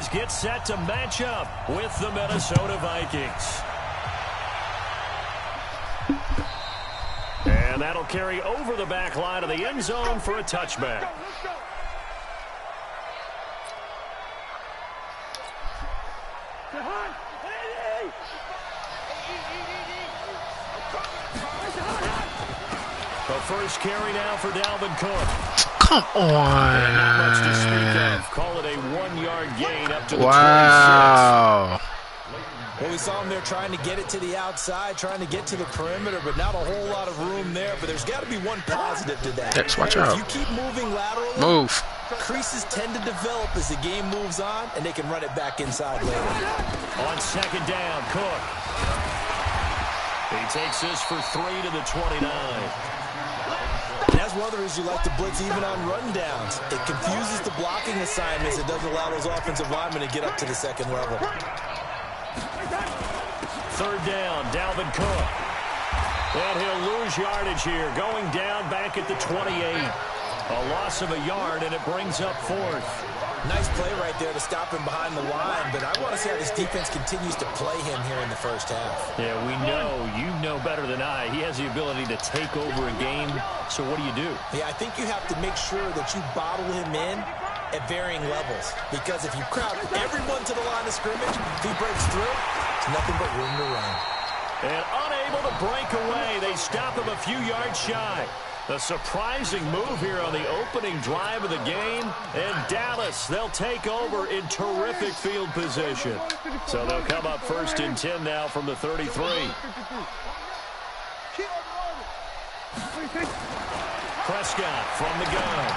Cowboys get set to match up with the Minnesota Vikings. And that'll carry over the back line of the end zone for a touchback. The first carry now for Dalvin Cook. Come on. Not much to speak of. Call it a 1-yard gain up to the 26. Wow. Well, we saw him there trying to get it to the outside, trying to get to the perimeter, but not a whole lot of room there. But there's got to be one positive to that. Yes, watch out. If you keep moving laterally, creases tend to develop as the game moves on, and they can run it back inside later. On second down, Cook. He takes this for 3 to the 29. And that's one of the reasons you like to blitz even on rundowns. It confuses the blocking assignments. It doesn't allow those offensive linemen to get up to the second level. Third down, Dalvin Cook. And he'll lose yardage here, going down back at the 28. A loss of a yard, and it brings up fourth. Nice play right there to stop him behind the line, but I want to see how this defense continues to play him here in the first half. Yeah, we know, you know better than I, he has the ability to take over a game, so what do? Yeah, I think you have to make sure that you bottle him in at varying levels, because if you crowd everyone to the line of scrimmage, if he breaks through, it's nothing but room to run. And unable to break away, they stop him a few yards shy. A surprising move here on the opening drive of the game. And Dallas, they'll take over in terrific field position. So they'll come up first and 10 now from the 33. Prescott from the gun.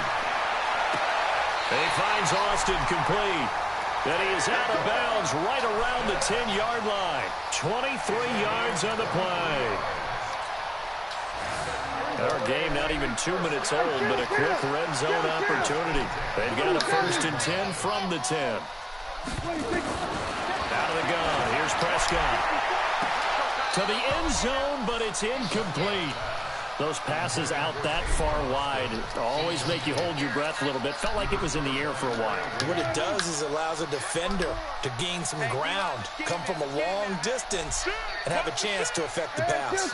He finds Austin complete. And he is out of bounds right around the 10-yard line. 23 yards on the play. Our game not even 2 minutes old, but a quick red zone opportunity. They've got a first and 10 from the 10. Out of the gun, here's Prescott. To the end zone, but it's incomplete. Those passes out that far wide always make you hold your breath a little bit. Felt like it was in the air for a while. What it does is allows a defender to gain some ground, come from a long distance, and have a chance to affect the pass.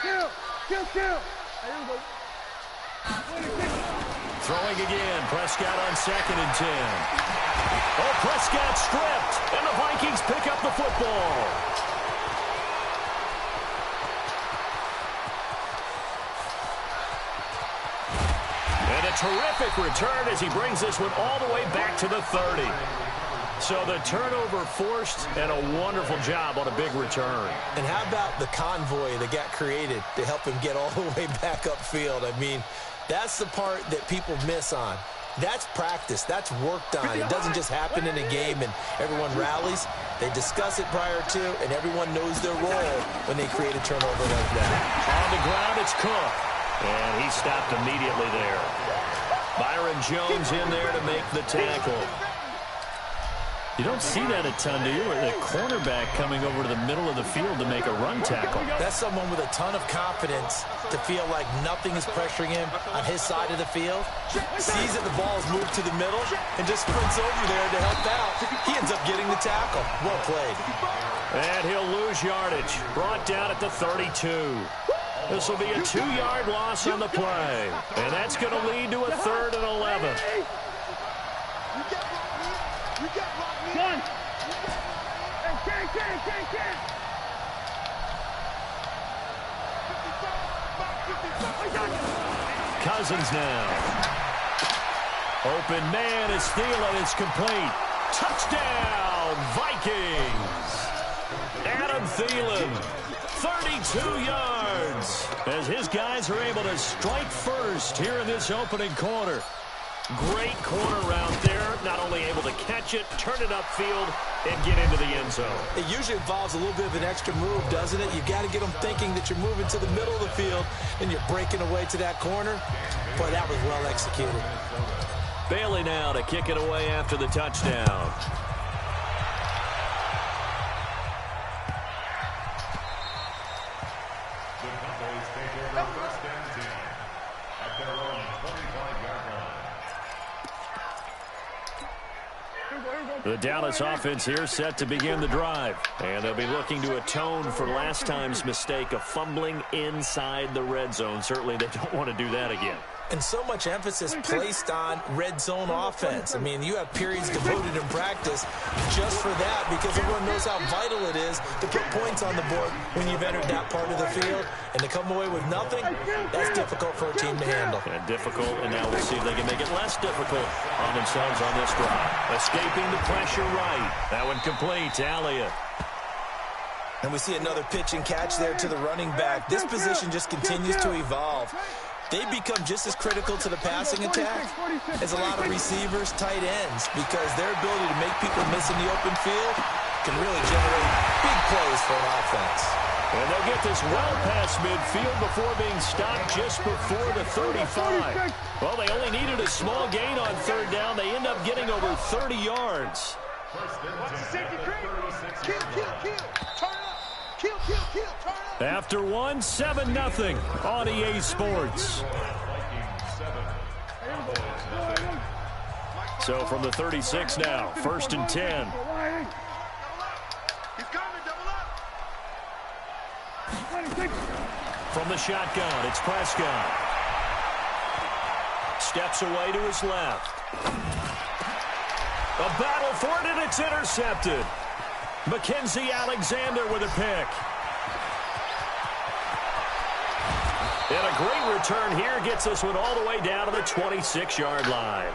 Throwing again, Prescott on second and 10. Oh, Prescott stripped, and the Vikings pick up the football. And a terrific return as he brings this one all the way back to the 30. So the turnover forced, and a wonderful job on a big return. And how about the convoy that got created to help him get all the way back upfield? I mean, that's the part that people miss on. That's practice. That's worked on. It doesn't just happen in a game and everyone rallies. They discuss it prior to, and everyone knows their role when they create a turnover like that. On the ground, it's Cook. And he stopped immediately there. Byron Jones in there to make the tackle. You don't see that a ton, do you? The cornerback coming over to the middle of the field to make a run tackle. That's someone with a ton of confidence to feel like nothing is pressuring him on his side of the field. Sees that the ball is moved to the middle and just sprints over there to help out. He ends up getting the tackle. Well played. And he'll lose yardage. Brought down at the 32. This will be a 2-yard loss on the play. And that's going to lead to a 3rd and 11. Cousins now. Open man is Thielen. It's complete. Touchdown, Vikings. Adam Thielen, 32 yards. As his guys are able to strike first here in this opening quarter. Great corner route there. Not only able to catch it, turn it upfield, and get into the end zone. It usually involves a little bit of an extra move, doesn't it? You've got to get them thinking that you're moving to the middle of the field and you're breaking away to that corner. Boy, that was well executed. Bailey now to kick it away after the touchdown. The Dallas offense here set to begin the drive. And they'll be looking to atone for last time's mistake of fumbling inside the red zone. Certainly they don't want to do that again. And so much emphasis placed on red zone offense. I mean, you have periods devoted in practice just for that because everyone knows how vital it is to put points on the board when you've entered that part of the field. And to come away with nothing, that's difficult for a team to handle. And difficult, and now we'll see if they can make it less difficult on themselves on this drive. Escaping the pressure right. That one complete to Elliott. And we see another pitch and catch there to the running back. This position just continues to evolve. They become just as critical to the passing attack as a lot of receivers, tight ends, because their ability to make people miss in the open field can really generate big plays for an offense. And they'll get this well past midfield before being stopped just before the 35. Well, they only needed a small gain on third down. They end up getting over 30 yards. After one, 7-0 on EA Sports. So from the 36 now, 1st and 10. From the shotgun, it's Prescott. Steps away to his left. A battle for it, and it's intercepted. Mackenzie Alexander with a pick. And a great return here gets us one all the way down to the 26-yard line.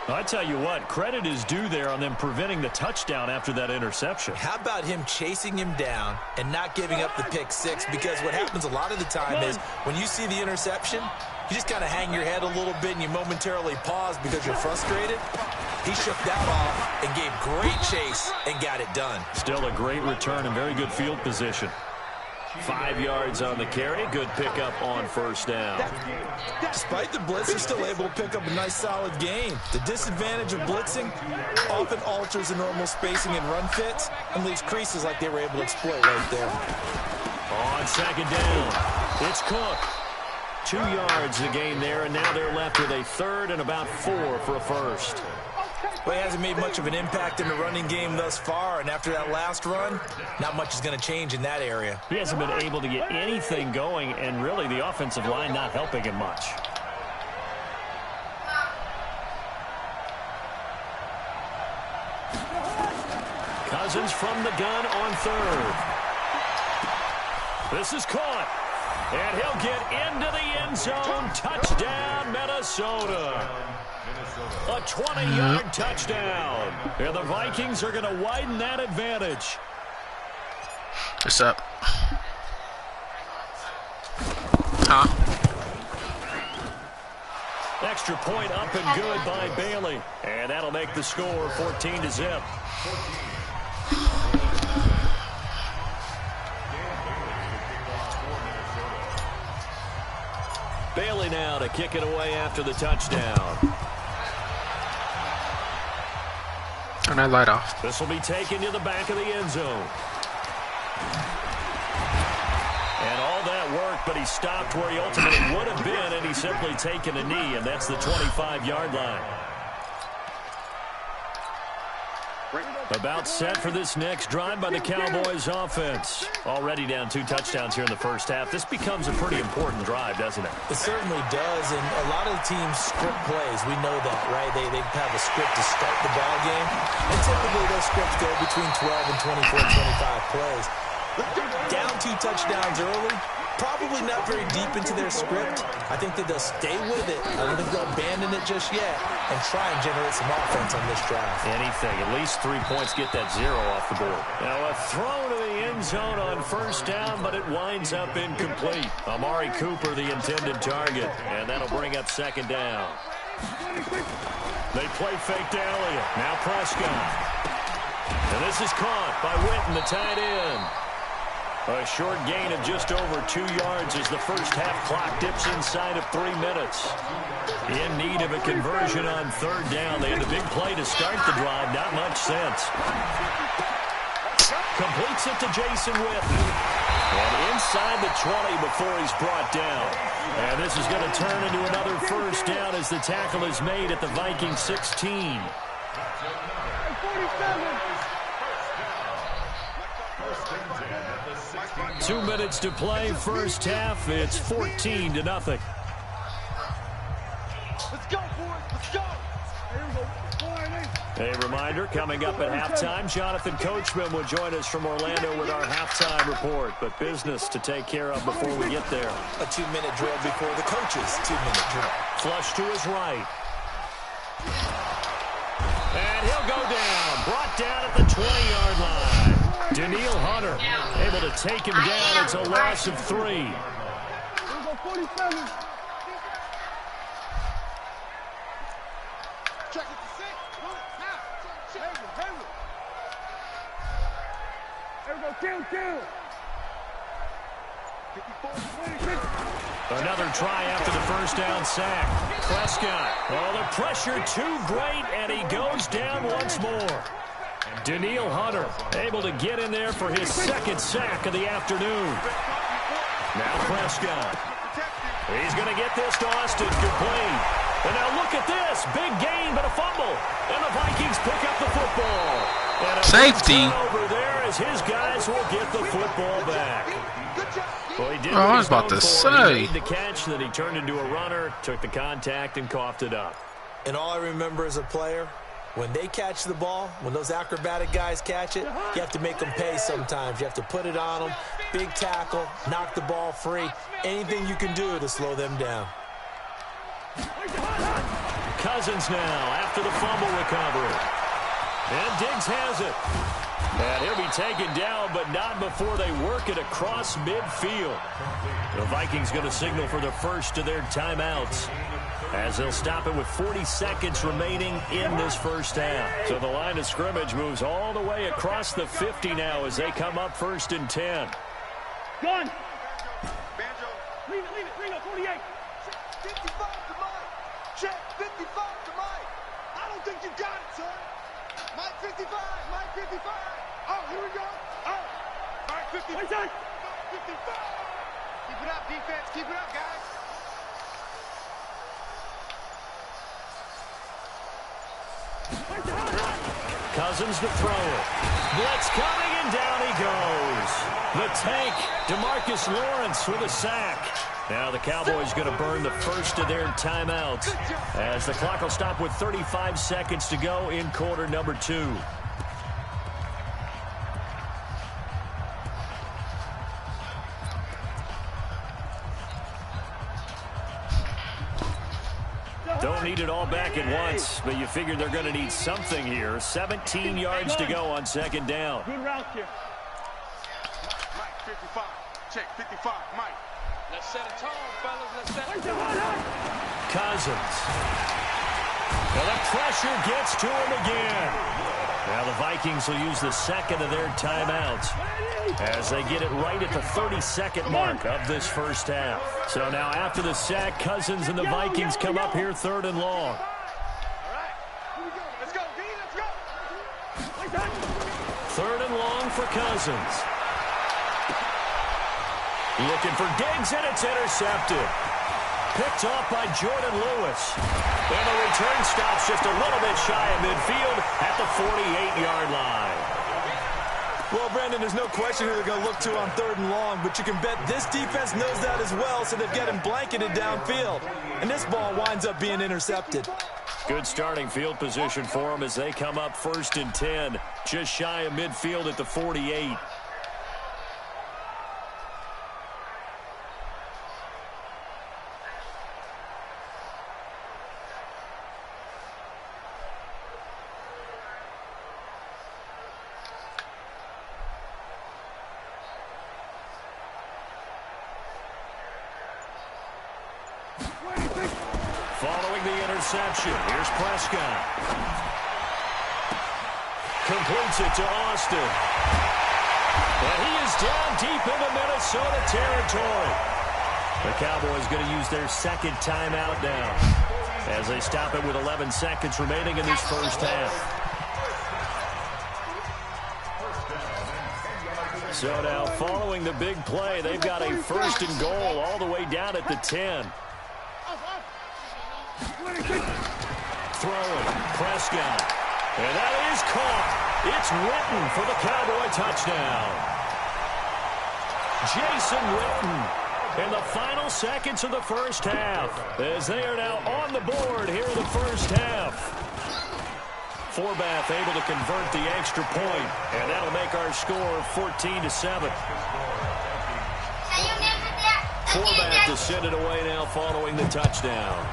I tell you what, credit is due there on them preventing the touchdown after that interception. How about him chasing him down and not giving up the pick six? Because what happens a lot of the time is when you see the interception, you just kind of hang your head a little bit and you momentarily pause because you're frustrated. He shook that off and gave great chase and got it done. Still a great return and very good field position. 5 yards on the carry. Good pickup on first down. Despite the blitz, he's still able to pick up a nice, solid gain. The disadvantage of blitzing often alters the normal spacing and run fits and leaves creases like they were able to exploit right there. On second down, it's Cook. 2 yards the gain there, and now they're left with a third and about 4 for a first. Well, he hasn't made much of an impact in the running game thus far, and after that last run, not much is going to change in that area. He hasn't been able to get anything going, and really the offensive line not helping him much. Cousins from the gun on third. This is caught, and he'll get into the end zone. Touchdown, Minnesota. A 20-yard touchdown. And the Vikings are going to widen that advantage. What's up? Huh? Extra point up and good by Bailey. And that'll make the score 14-0. Bailey now to kick it away after the touchdown. And I light off. This will be taken to the back of the end zone. And all that work, but he stopped where he ultimately would have been, and he's simply taken a knee, and that's the 25-yard line. About set for this next drive by the Cowboys offense. Already down 2 touchdowns here in the first half. This becomes a pretty important drive, doesn't it? It certainly does, and a lot of the teams script plays. We know that, right? They have a script to start the ball game, and typically those scripts go between 12 and 24, 25 plays. Down 2 touchdowns early, probably not very deep into their script. I think that they'll stay with it. I don't think they'll abandon it just yet and try and generate some offense on this drive. Anything. At least 3 points, get that 0 off the board. Now a throw to the end zone on first down, but it winds up incomplete. Amari Cooper, the intended target, and that'll bring up second down. They play fake to Elliott. Now Prescott. And this is caught by Witten, the tight end. A short gain of just over 2 yards as the first half clock dips inside of 3 minutes. In need of a conversion on third down. They had a big play to start the drive. Not much sense. Completes it to Jason Witten. And inside the 20 before he's brought down. And this is going to turn into another first down as the tackle is made at the Vikings 16. 2 minutes to play, first half. It's 14-0. Let's go, boys. Let's go. A reminder, coming up at halftime, Jonathan Coachman will join us from Orlando with our halftime report. But business to take care of before we get there. A 2-minute drill before the coach's 2-minute drill. Flush to his right. And he'll go down. Brought down at the 20-yard line. Daniil Hunter able to take him down. It's a loss of 3. Another try after the first down sack. Prescott. Oh, the pressure too great, and he goes down once more. Daniil Hunter able to get in there for his second sack of the afternoon. Now Prescott. He's going to get this to Austin, complete. And now look at this. Big gain, but a fumble. And the Vikings pick up the football. And a safety over there as his guys will get the football back. Well, he did I was about to say. He made the catch, then he turned into a runner, took the contact, and coughed it up. And all I remember as a player, when they catch the ball, when those acrobatic guys catch it, you have to make them pay sometimes. You have to put it on them, big tackle, knock the ball free, anything you can do to slow them down. Cousins now after the fumble recovery. And Diggs has it. And he'll be taken down, but not before they work it across midfield. The Vikings going to signal for the first of their timeouts, as they'll stop it with 40 seconds remaining in this first half. So the line of scrimmage moves all the way across the 50 now as they come up 1st and 10. Gun. Leave it, Ringo, 48. 55 to Mike. Check, 55 to Mike. I don't think you got it, son. Mike 55, Mike 55. Oh, here we go. Oh. All right, 50. 55. Keep it up, defense. Keep it up, guys. Cousins to throw it. Blitz coming, and down he goes. The tank, DeMarcus Lawrence with a sack. Now the Cowboys going to burn the first of their timeouts as the clock will stop with 35 seconds to go in quarter number 2. Don't need it all back at once, but you figure they're going to need something here. 17 yards to go on 2nd down. Good route here. Mike 55. Check 55. Mike. Let's set a tone, fellas. Let's set a tone. Cousins. Well, the pressure gets to him again. Now the Vikings will use the second of their timeouts as they get it right at the 32nd mark of this first half. So now after the sack, Cousins and the Vikings come up here 3rd and long. All right. Here we go. Let's go, D. Let's go. 3rd and long for Cousins. Looking for Diggs, and it's intercepted. Picked off by Jordan Lewis. And the return stops just a little bit shy of midfield at the 48-yard line. Well, Brandon, there's no question who they're going to look to on 3rd and long, but you can bet this defense knows that as well, so they've got him blanketed downfield. And this ball winds up being intercepted. Good starting field position for them as they come up 1st and 10, just shy of midfield at the 48. Following the interception, here's Prescott. Completes it to Austin. And he is down deep into Minnesota territory. The Cowboys going to use their second timeout now as they stop it with 11 seconds remaining in this first half. So now following the big play, they've got a 1st and goal all the way down at the 10. Throwing, Prescott. And that is caught. It's Witten for the Cowboy touchdown. Jason Witten in the final seconds of the first half, as they are now on the board here in the first half. Forbath able to convert the extra point, and that'll make our score 14-7. Forbath to send it away now following the touchdown.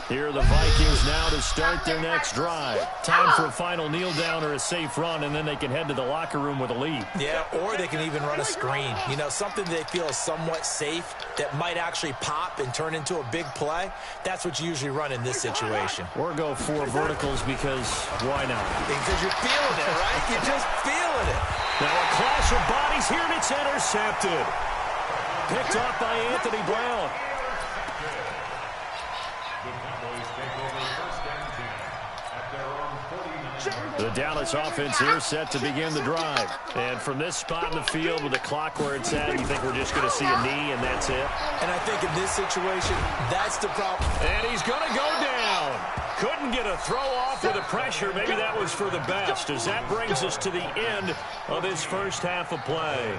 Here are the Vikings now to start their next drive. Time for a final kneel down or a safe run, and then they can head to the locker room with a lead. Yeah, or they can even run a screen. You know, something they feel is somewhat safe that might actually pop and turn into a big play. That's what you usually run in this situation. Or go 4 verticals because why not? Because you're feeling it, right? You're just feeling it. Now a clash of bodies here, and it's intercepted. Picked off by Anthony Brown. The Dallas offense here set to begin the drive. And from this spot in the field with the clock where it's at, you think we're just going to see a knee and that's it? And I think in this situation, that's the problem. And he's going to go down. Couldn't get a throw off with the pressure. Maybe that was for the best, as that brings us to the end of this first half of play.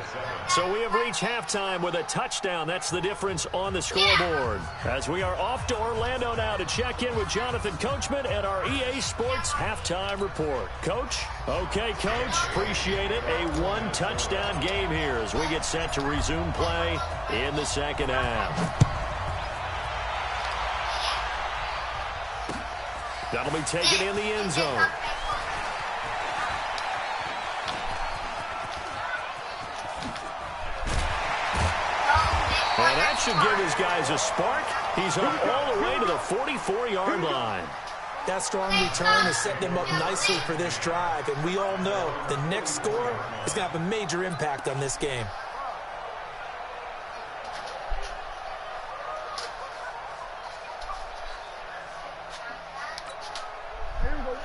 So we have reached halftime with a touchdown. That's the difference on the scoreboard. As we are off to Orlando now to check in with Jonathan Coachman at our EA Sports Halftime Report. Coach? Okay, Coach. Appreciate it. A 1-touchdown game here as we get set to resume play in the second half. That'll be taken in the end zone. And that should give his guys a spark. He's up all the way to the 44-yard line. That strong return has set them up nicely for this drive, and we all know the next score is going to have a major impact on this game.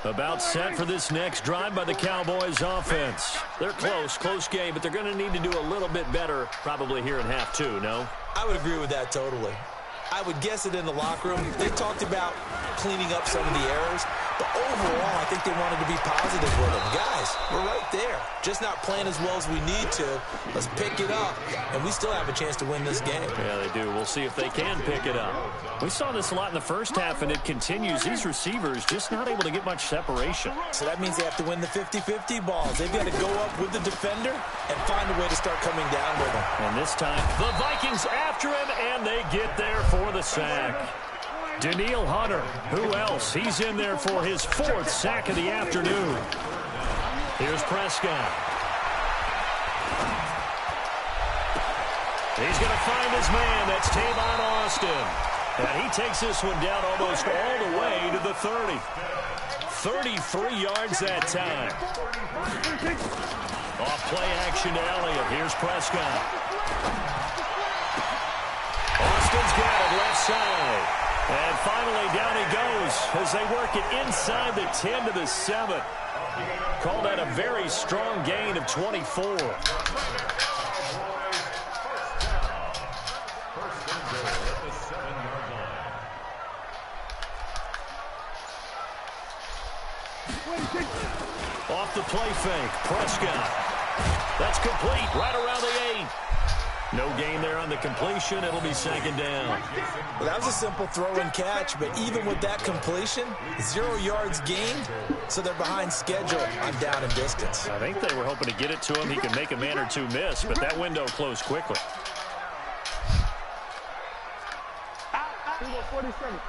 About set for this next drive by the Cowboys offense. They're close game, but they're going to need to do a little bit better probably here in half 2, no? I would agree with that totally. I would guess it in the locker room. They talked about cleaning up some of the errors, but overall, I think they wanted to be positive with them. Guys, we're right there. Just not playing as well as we need to. Let's pick it up, and we still have a chance to win this game. Yeah, they do. We'll see if they can pick it up. We saw this a lot in the first half, and it continues. These receivers just not able to get much separation. So that means they have to win the 50-50 balls. They've got to go up with the defender and find a way to start coming down with him. And this time, the Vikings after him, and they get there for the sack. Danielle Hunter, who else? He's in there for his 4th sack of the afternoon. Here's Prescott. He's going to find his man. That's Tavon Austin. And he takes this one down almost all the way to the 30. 33 yards that time. Off play action to Elliott. Here's Prescott. Austin's got it left side. And finally, down he goes as they work it inside the 10 to the 7. Call that a very strong gain of 24. Off the play fake, Prescott. That's complete right around the 8. No gain there on the completion. It'll be second down. Well, that was a simple throw and catch, but even with that completion, 0 yards gained, so they're behind schedule on down and distance. I think they were hoping to get it to him. He could make a man or two miss, but that window closed quickly. 47.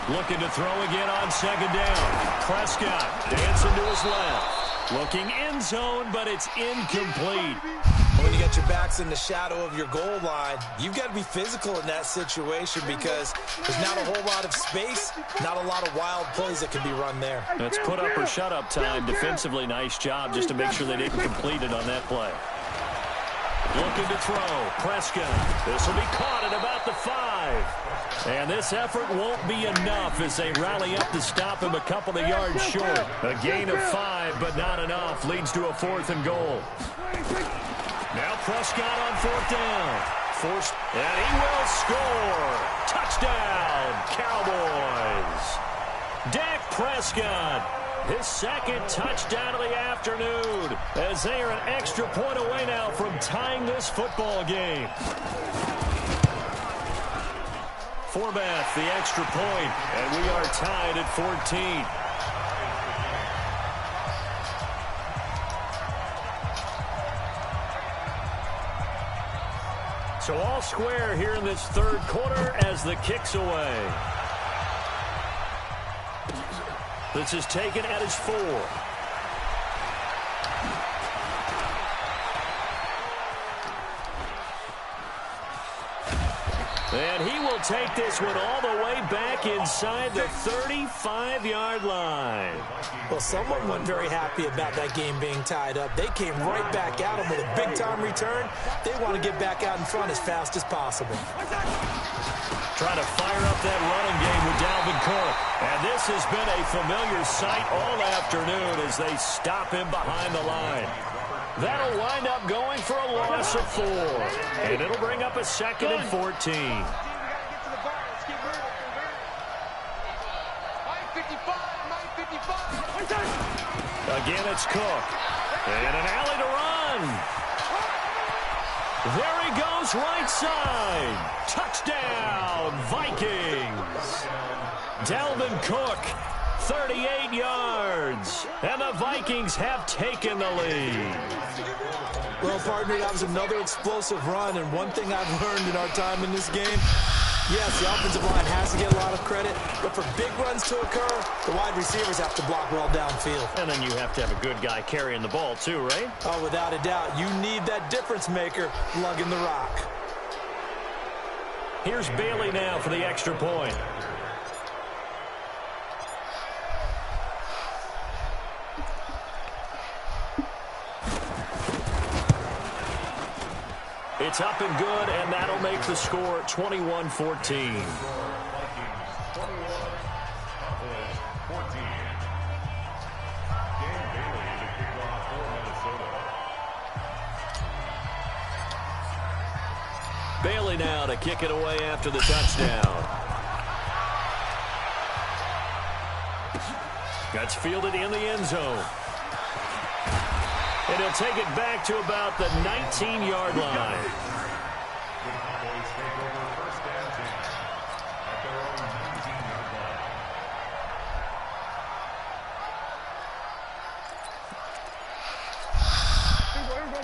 Looking to throw again on second down. Prescott dancing to his left. Looking end zone, but it's incomplete. When you got your backs in the shadow of your goal line, you've got to be physical in that situation because there's not a whole lot of space, not a lot of wild plays that can be run there. That's put up or shut up time. Defensively, nice job just to make sure they didn't complete it on that play. Looking to throw. Prescott. This will be caught at about the 5. And this effort won't be enough as they rally up to stop him a couple of yards short. A gain of 5, but not enough. Leads to a 4th and goal. Now Prescott on 4th down. And he will score. Touchdown, Cowboys. Dak Prescott, his 2nd touchdown of the afternoon, as they are an extra point away now from tying this football game. Forbath, the extra point, and we are tied at 14. So all square here in this 3rd quarter as the kick's away. This is taken at his 4. And he will take this one all the way back inside the 35-yard line. Well, someone wasn't very happy about that game being tied up. They came right back at him with a big-time return. They want to get back out in front as fast as possible. Trying to fire up that running game with Dalvin Cook. And this has been a familiar sight all afternoon as they stop him behind the line. That'll wind up going for a loss of 4. And it'll bring up a 2nd and 14. Again, it's Cook. And an alley to run. There he goes, right side. Touchdown, Vikings. Dalvin Cook, 38 yards. And the Vikings have taken the lead. Well, partner, that was another explosive run. And one thing I've learned in our time in this game, yes, the offensive line has to get a lot of credit, but for big runs to occur, the wide receivers have to block well downfield. And then you have to have a good guy carrying the ball too, right? Oh, without a doubt. You need that difference maker lugging the rock. Here's Bailey now for the extra point. It's up and good, and that'll make the score 21-14. Bailey now to kick it away after the touchdown. That's fielded in the end zone. And he'll take it back to about the 19-yard line.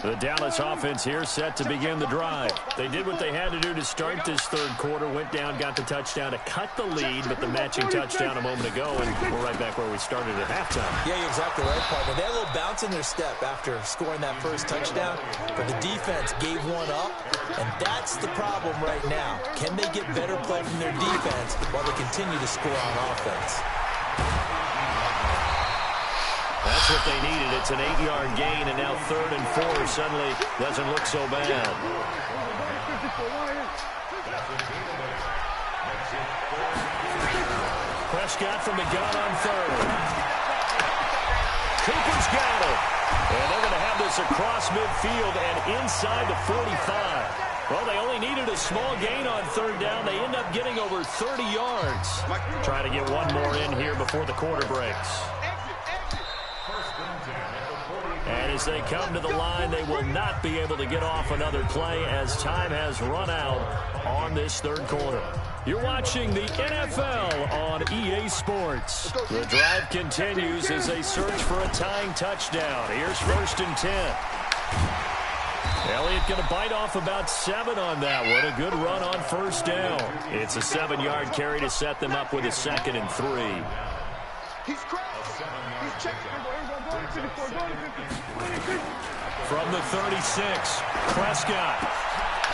The Dallas offense here set to begin the drive. They did what they had to do to start this 3rd quarter, went down, got the touchdown to cut the lead, but the matching touchdown a moment ago, and we're right back where we started at halftime. Yeah, you're exactly right, partner. They had a little bounce in their step after scoring that first touchdown, but the defense gave one up, and that's the problem right now. Can they get better play from their defense while they continue to score on offense? That's what they needed. It's an 8-yard gain, and now 3rd and 4 suddenly doesn't look so bad. Prescott from the gun on 3rd. Cooper's got it. And they're going to have this across midfield and inside the 45. Well, they only needed a small gain on 3rd down. They end up getting over 30 yards. Trying to get one more in here before the quarter breaks. And as they come to the line, they will not be able to get off another play as time has run out on this 3rd quarter. You're watching the NFL on EA Sports. The drive continues as they search for a tying touchdown. Here's 1st and 10. Elliott going to bite off about 7 on that one. A good run on 1st down. It's a 7-yard carry to set them up with a 2nd and 3. He's cracked. He's checking. From the 36, Prescott.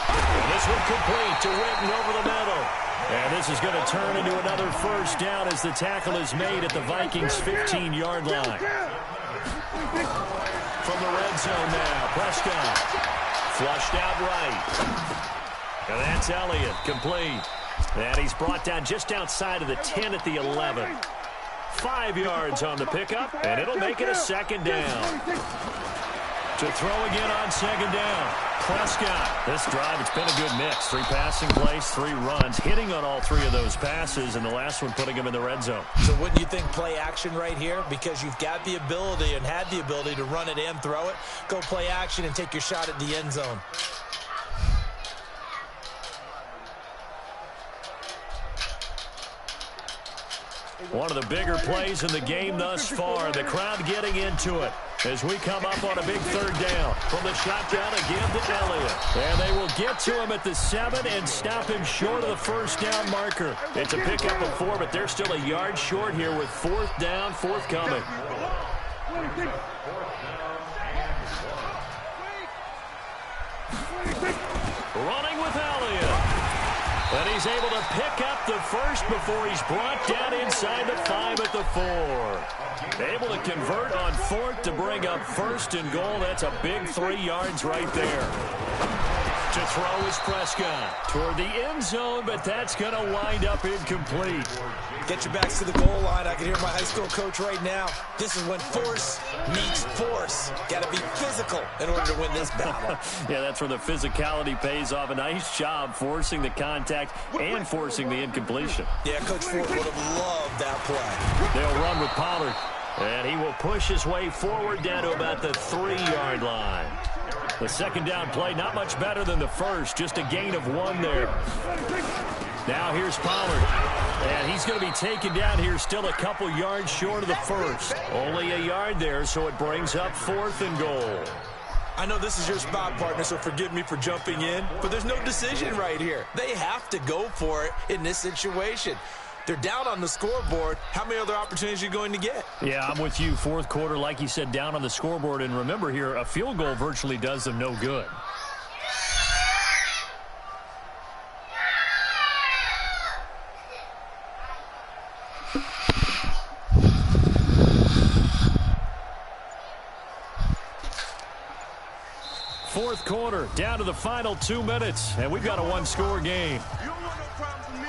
And this one complete to Witten over the middle. And this is going to turn into another 1st down as the tackle is made at the Vikings' 15-yard line. From the red zone now, Prescott Flushed out right. And that's Elliott, complete. And he's brought down just outside of the 10 at the 11. 5 yards on the pickup, and it'll make it a second down. To throw again on second down. Prescott. This drive, it's been a good mix. 3 passing plays, 3 runs, hitting on all 3 of those passes, and the last one putting him in the red zone. So wouldn't you think play action right here? Because you've got the ability and had the ability to run it and throw it. Go play action and take your shot at the end zone. One of the bigger plays in the game thus far. The crowd getting into it as we come up on a big third down. From the shotgun again to Elliott. And they will get to him at the 7 and stop him short of the first down marker. It's a pickup of 4, but they're still a yard short here with 4th down forthcoming. Running with Elliott. And he's able to pick up the first before he's brought down inside the 5 at the 4. Able to convert on 4th to bring up 1st and goal. That's a big 3 yards right there. To throw is Prescott toward the end zone, but that's going to wind up incomplete. Get your backs to the goal line. I can hear my high school coach right now. This is when force meets force. Got to be physical in order to win this battle. Yeah, that's where the physicality pays off. A nice job forcing the contact and forcing the incompletion. Yeah, Coach Ford would have loved that play. They'll run with Pollard, and he will push his way forward down to about the 3-yard line. The second down play, not much better than the first, just a gain of 1 there. Now here's Pollard, and he's going to be taken down here still a couple yards short of the first. Only a yard there, so it brings up 4th and goal. I know this is your spot, partner, so forgive me for jumping in, but there's no decision right here. They have to go for it in this situation. They're down on the scoreboard. How many other opportunities are you going to get? Yeah, I'm with you. 4th quarter, like you said, down on the scoreboard. And remember here, a field goal virtually does them no good. Fourth quarter, down to the final 2 minutes, and we've got a 1-score game. You don't want no problems with me.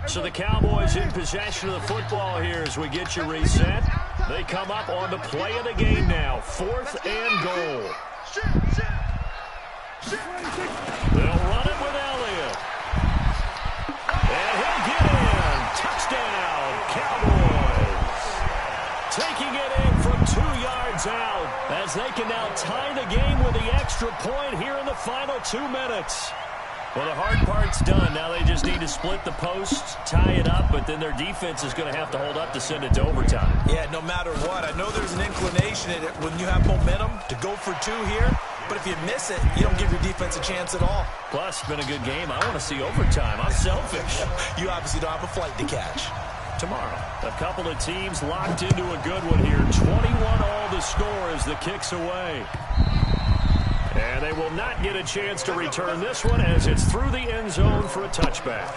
So the Cowboys in possession of the football here as we get you reset. They come up on the play of the game now. 4th and goal. They'll run it with Elliott. And he'll get in. Touchdown, Cowboys. Taking it in from 2 yards out as they can now tie the game with the extra point here in the final 2 minutes. Well, the hard part's done. Now they just need to split the posts, tie it up, but then their defense is going to have to hold up to send it to overtime. Yeah, no matter what. I know there's an inclination in it when you have momentum to go for 2 here, but if you miss it, you don't give your defense a chance at all. Plus, it's been a good game. I want to see overtime. I'm selfish. You obviously don't have a flight to catch. Tomorrow, a couple of teams locked into a good one here. 21 all the score as the kick's away. And they will not get a chance to return this one as it's through the end zone for a touchback.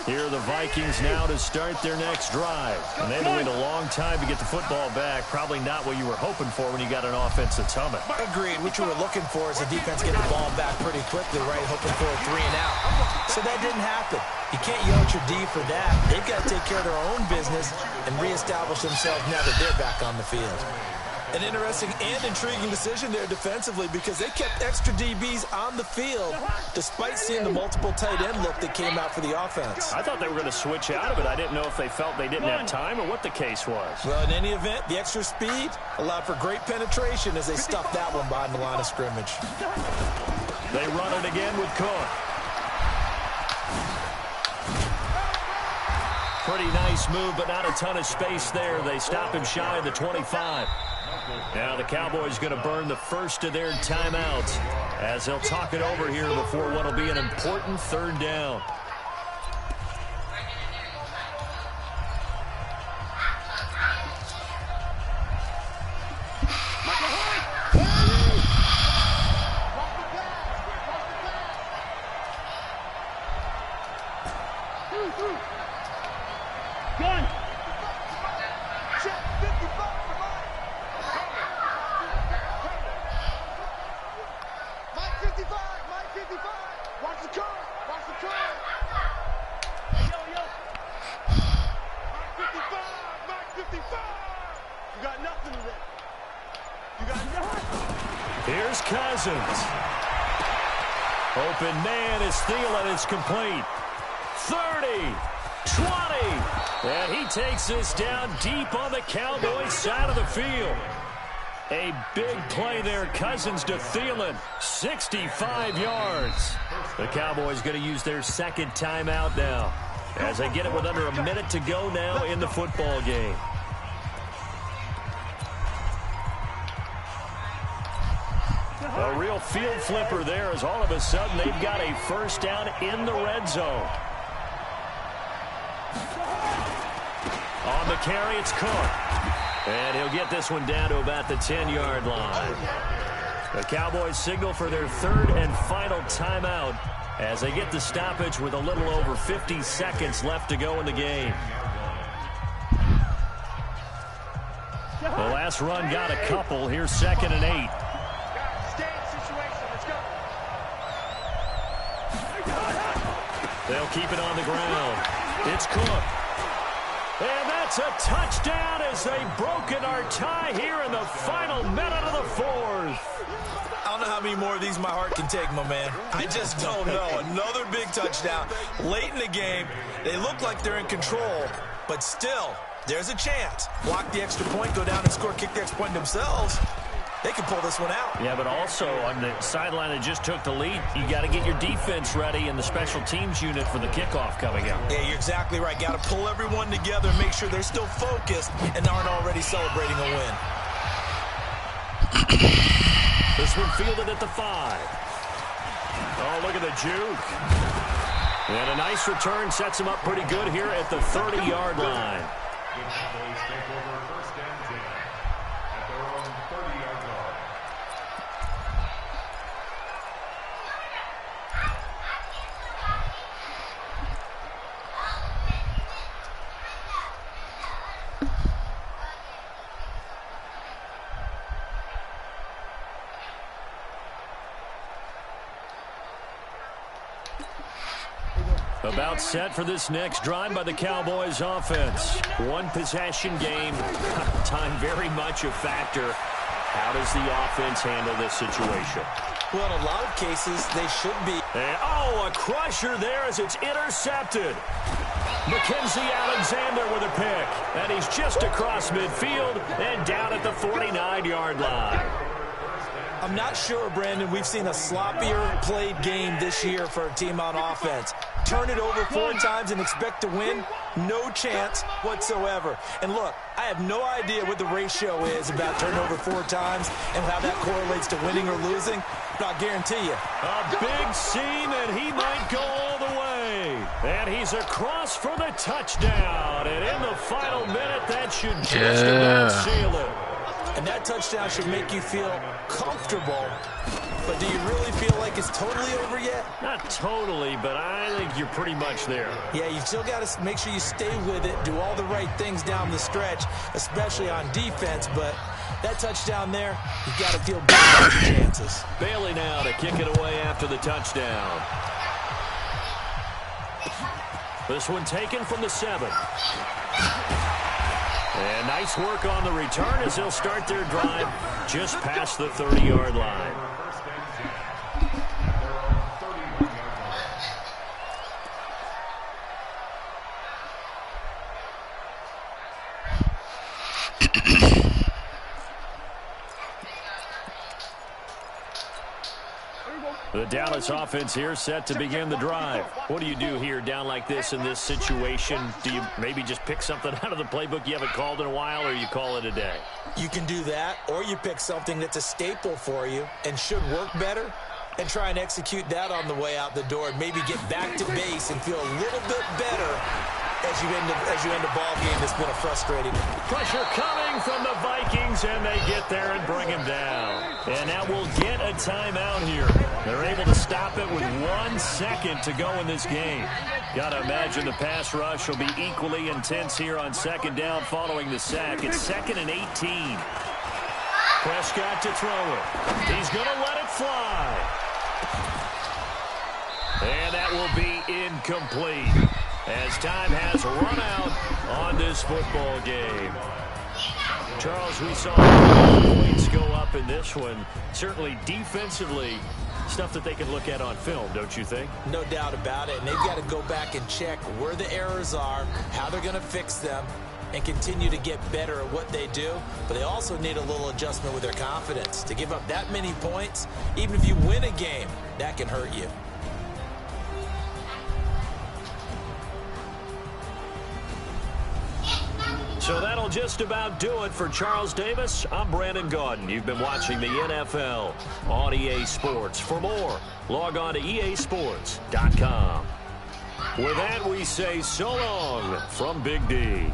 Here are the Vikings now to start their next drive. And they've waited a long time to get the football back. Probably not what you were hoping for when you got an offense that's humming. Agreed. What you were looking for is the defense getting the ball back pretty quickly, right? Hoping for a 3 and out. So that didn't happen. You can't yell at your D for that. They've got to take care of their own business and reestablish themselves now that they're back on the field. An interesting and intriguing decision there defensively because they kept extra DBs on the field despite seeing the multiple tight end look that came out for the offense. I thought they were going to switch out of it. I didn't know if they felt they didn't have time or what the case was. Well, in any event, the extra speed allowed for great penetration as they stuffed that one behind the line of scrimmage. They run it again with Cook. Pretty nice move, but not a ton of space there. They stop him shy of the 25. Now the Cowboys going to burn the first of their timeouts. as they'll talk it over here before what will be an important third down. Gun. Check 55 for Mike. Mike 55. Mike 55. Watch the curve. Watch the curve. Yo. Mike 55. Mike 55. You got nothing today. You got nothing. Here's Cousins. Open man is Thielen. It's complete. 30. 20. And he takes this down deep on the Cowboys side of the field. A big play there. Cousins to Thielen. 65 yards. The Cowboys going to use their second timeout now as they get it with under a minute to go now in the football game. A real field flipper there as all of a sudden they've got a first down in the red zone. On the carry, it's Cook. And he'll get this one down to about the 10-yard line. The Cowboys signal for their third and final timeout as they get the stoppage with a little over 50 seconds left to go in the game. The last run got a couple. Here's 2nd and 8. They'll keep it on the ground. It's Cook. And that's a touchdown as they've broken our tie here in the final minute of the fourth. I don't know how many more of these my heart can take, my man. I just don't know. Another big touchdown late in the game. They look like they're in control, but still, there's a chance. Block the extra point, go down and score, kick the extra point themselves. They can pull this one out. Yeah, but also on the sideline that just took the lead, you got to get your defense ready in the special teams unit for the kickoff coming up. Yeah, you're exactly right. Got to pull everyone together, make sure they're still focused and aren't already celebrating a win. This one fielded at the 5. Oh, look at the juke. And a nice return sets him up pretty good here at the 30-yard line. About set for this next drive by the Cowboys offense. One possession game. Time very much a factor. How does the offense handle this situation? Well, in a lot of cases, they should be. And, oh, a crusher there as it's intercepted. Mackenzie Alexander with a pick. And he's just across midfield and down at the 49-yard line. I'm not sure, Brandon, we've seen a sloppier played game this year for a team on offense. Turn it over 4 times and expect to win? No chance whatsoever. And look, I have no idea what the ratio is about turnover 4 times and how that correlates to winning or losing. But I'll guarantee you. A big seam, and he might go all the way. And he's across for the touchdown. And in the final minute, that should just about seal it. And that touchdown should make you feel comfortable. But do you really feel like it's totally over yet? Not totally, but I think you're pretty much there. Yeah, you've still got to make sure you stay with it, do all the right things down the stretch, especially on defense. But that touchdown there, you've got to feel good about your chances. Bailey now to kick it away after the touchdown. This one taken from the 7. And nice work on the return as they'll start their drive just past the 30-yard line. The Dallas offense here set to begin the drive. What do you do here down like this in this situation? Do you maybe just pick something out of the playbook you haven't called in a while, or you call it a day? You can do that, or you pick something that's a staple for you and should work better, and try and execute that on the way out the door and maybe get back to base and feel a little bit better as you end a ball game that's been a frustrating. Pressure coming from the Vikings, and they get there and bring him down. And now we'll get a timeout here. They're able to stop it with 1 second to go in this game. Got to imagine the pass rush will be equally intense here on second down following the sack. It's 2nd and 18. Prescott to throw it. He's going to let it fly. And that will be incomplete as time has run out on this football game. Charles, we saw points go up in this one. Certainly defensively, stuff that they can look at on film, don't you think? No doubt about it. And they've got to go back and check where the errors are, how they're going to fix them, and continue to get better at what they do. But they also need a little adjustment with their confidence. To give up that many points, even if you win a game, that can hurt you. So that'll just about do it for Charles Davis. I'm Brandon Gaudin. You've been watching the NFL on EA Sports. For more, log on to easports.com. With that, we say so long from Big D.